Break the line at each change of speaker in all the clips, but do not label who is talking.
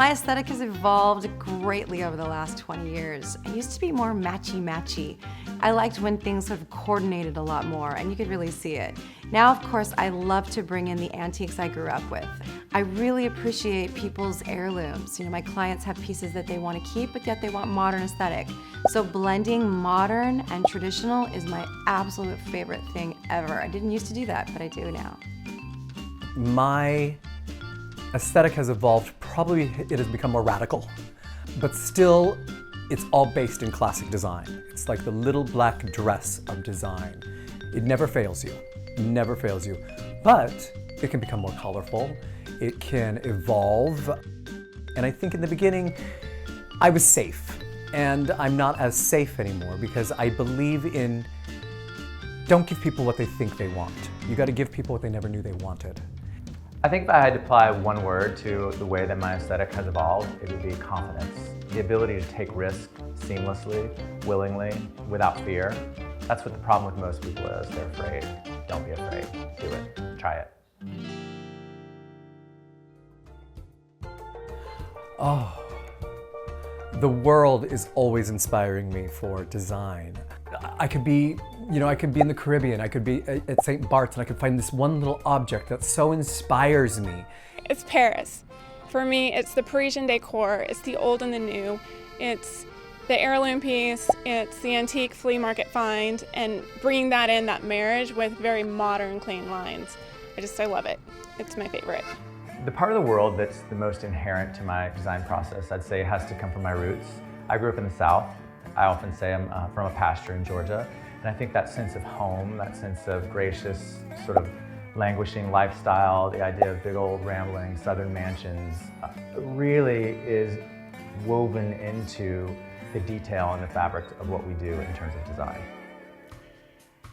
My aesthetic has evolved greatly over the last 20 years. I used to be more matchy-matchy. I liked when things sort of coordinated a lot more, and you could really see it. Now, of course, I love to bring in the antiques I grew up with. I really appreciate people's heirlooms. You know, my clients have pieces that they want to keep, but yet they want modern aesthetic. So blending modern and traditional is my absolute favorite thing ever. I didn't used to do that, but I do now.
My aesthetic has evolved. Probably it has become more radical, but still it's all based in classic design. It's like the little black dress of design. It never fails you, never fails you. But it can become more colorful, it can evolve. And I think in the beginning, I was safe. And I'm not as safe anymore because I believe in, don't give people what they think they want. You gotta give people what they never knew they wanted.
I think if I had to apply one word to the way that my aesthetic has evolved, it would be confidence. The ability to take risks seamlessly, willingly, without fear. That's what the problem with most people is. They're afraid. Don't be afraid. Do it. Try it.
Oh, the world is always inspiring me for design. I could be, I could be in the Caribbean, I could be at St. Barton, I could find this one little object that so inspires me.
It's Paris. For me, it's the Parisian decor, it's the old and the new, it's the heirloom piece, it's the antique flea market find, and bringing that in, that marriage with very modern, clean lines. I love it. It's my favorite.
The part of the world that's the most inherent to my design process, I'd say, has to come from my roots. I grew up in the South. I often say I'm from a pasture in Georgia, and I think that sense of home, that sense of gracious, sort of languishing lifestyle, the idea of big old rambling southern mansions, really is woven into the detail and the fabric of what we do in terms of design.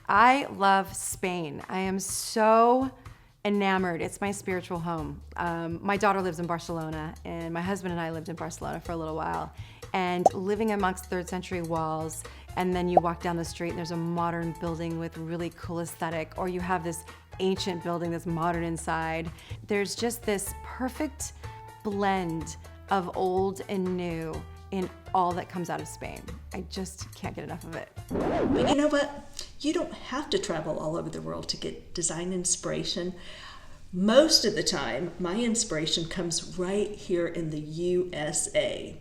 I love Spain. I am so enamored. It's my spiritual home. My daughter lives in Barcelona, and my husband and I lived in Barcelona for a little while. And living amongst third century walls, and then you walk down the street and there's a modern building with really cool aesthetic, or you have this ancient building that's modern inside. There's just this perfect blend of old and new in all that comes out of Spain. I just can't get enough of it.
But you know what? You don't have to travel all over the world to get design inspiration. Most of the time, my inspiration comes right here in the USA.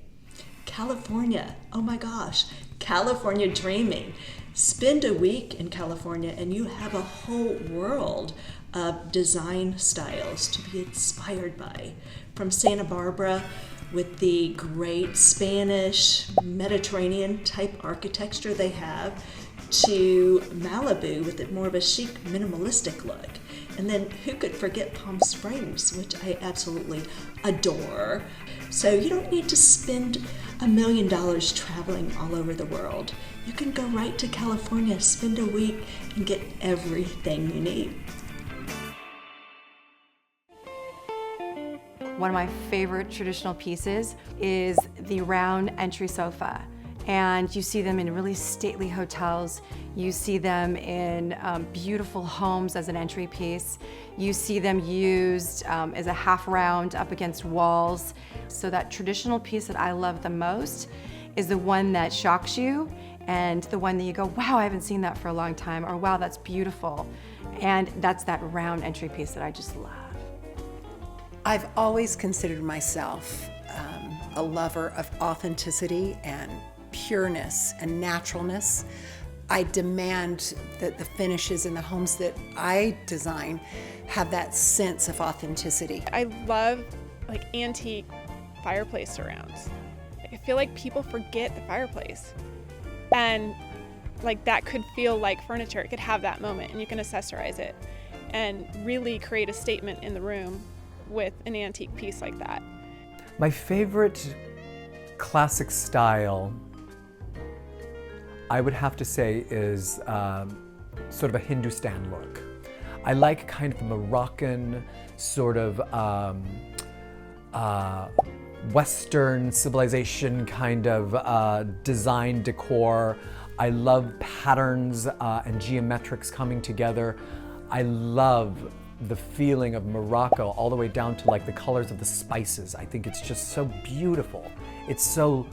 California, oh my gosh, California dreaming. Spend a week in California and you have a whole world of design styles to be inspired by. From Santa Barbara with the great Spanish, Mediterranean type architecture they have, to Malibu with more of a chic, minimalistic look. And then who could forget Palm Springs, which I absolutely adore. So you don't need to spend $1 million traveling all over the world. You can go right to California, spend a week, and get everything you need.
One of my favorite traditional pieces is the round entry sofa. And you see them in really stately hotels. You see them in beautiful homes as an entry piece. You see them used as a half round up against walls. So that traditional piece that I love the most is the one that shocks you, and the one that you go, wow, I haven't seen that for a long time, or wow, that's beautiful. And that's that round entry piece that I just love.
I've always considered myself a lover of authenticity and pureness and naturalness. I demand that the finishes in the homes that I design have that sense of authenticity.
I love antique fireplace surrounds. I feel like people forget the fireplace, and that could feel like furniture. It could have that moment, and you can accessorize it and really create a statement in the room with an antique piece like that.
My favorite classic style, I would have to say, is sort of a Hindustan look. I like kind of Moroccan, sort of Western civilization kind of design decor. I love patterns and geometrics coming together. I love the feeling of Morocco all the way down to like the colors of the spices. I think it's just so beautiful. It's so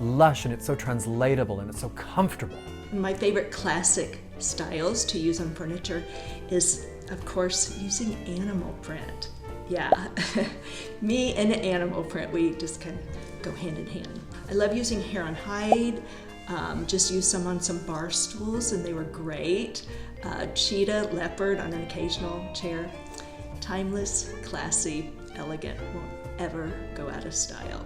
lush and it's so translatable and it's so comfortable.
My favorite classic styles to use on furniture is, of course, using animal print. Yeah, me and animal print, we just kind of go hand in hand. I love using hair on hide. Just used some on some bar stools and they were great. Cheetah, leopard on an occasional chair. Timeless, classy, elegant, won't ever go out of style.